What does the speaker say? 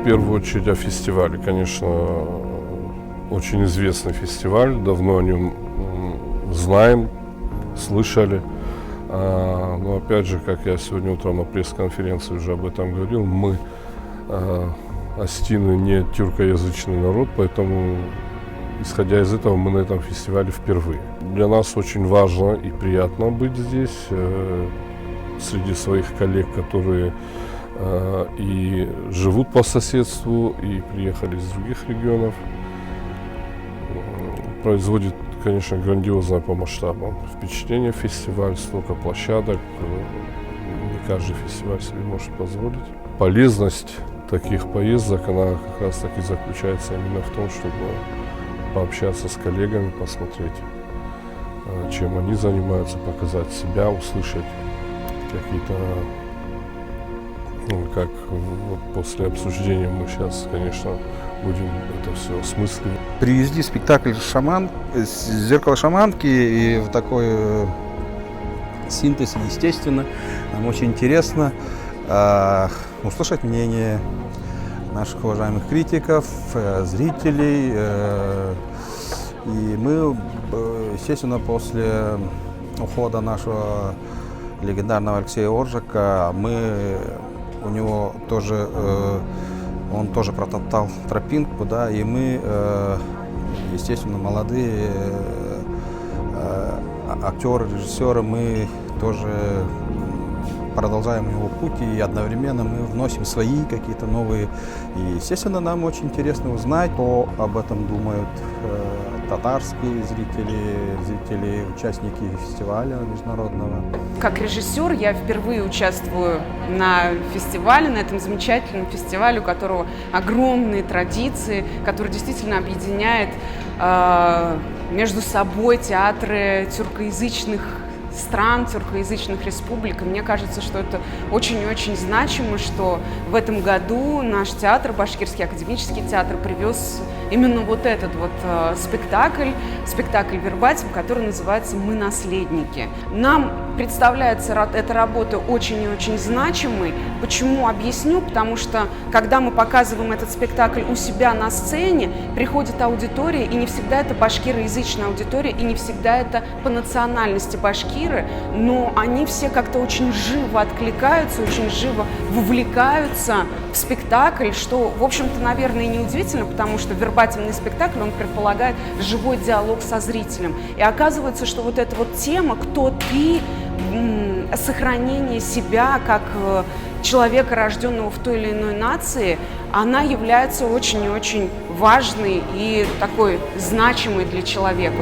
первую очередь о фестивале. Конечно, очень известный фестиваль, давно о нем знаем, слышали. Но опять же, как я сегодня утром на пресс-конференции уже об этом говорил, мы, остины, не тюркоязычный народ, поэтому, исходя из этого, мы на этом фестивале впервые. Для нас очень важно и приятно быть здесь, среди своих коллег, которые и живут по соседству, и приехали из других регионов. Производит, конечно, грандиозное по масштабам впечатление фестиваль, столько площадок, не каждый фестиваль себе может позволить. Полезность таких поездок, она как раз таки заключается именно в том, чтобы пообщаться с коллегами, посмотреть, чем они занимаются, показать себя, услышать какие-то, как вот после обсуждения мы сейчас, конечно, будем это все осмысливать. Привезли спектакль «Шаман», «Зеркало шаманки», и в такой синтез, естественно. Нам очень интересно услышать мнение наших уважаемых критиков, зрителей. И мы, естественно, после ухода нашего легендарного Алексея Оржика, у него тоже, он тоже протоптал тропинку, да, и мы, естественно, молодые актеры, режиссеры, мы тоже продолжаем его путь, и одновременно мы вносим свои какие-то новые. И, естественно, нам очень интересно узнать, что об этом думают татарские зрители, участники фестиваля международного. Как режиссер я впервые участвую на фестивале, на этом замечательном фестивале, у которого огромные традиции, который действительно объединяет между собой театры тюркоязычных стран, тюркоязычных республик. И мне кажется, что это очень и очень значимо, что в этом году наш театр, Башкирский академический театр, привез именно вот этот вот спектакль вербатим, который называется «Мы наследники». Нам представляется эта работа очень и очень значимой. Почему? Объясню. Потому что, когда мы показываем этот спектакль у себя на сцене, приходит аудитория, и не всегда это башкироязычная аудитория, и не всегда это по национальности башкиры, но они все как-то очень живо откликаются, очень живо вовлекаются в спектакль, что, в общем-то, наверное, и неудивительно, потому что вербатимный спектакль, он предполагает живой диалог со зрителем. И оказывается, что вот эта вот тема «Кто ты?», сохранение себя как человека, рожденного в той или иной нации, она является очень и очень важной и такой значимой для человека.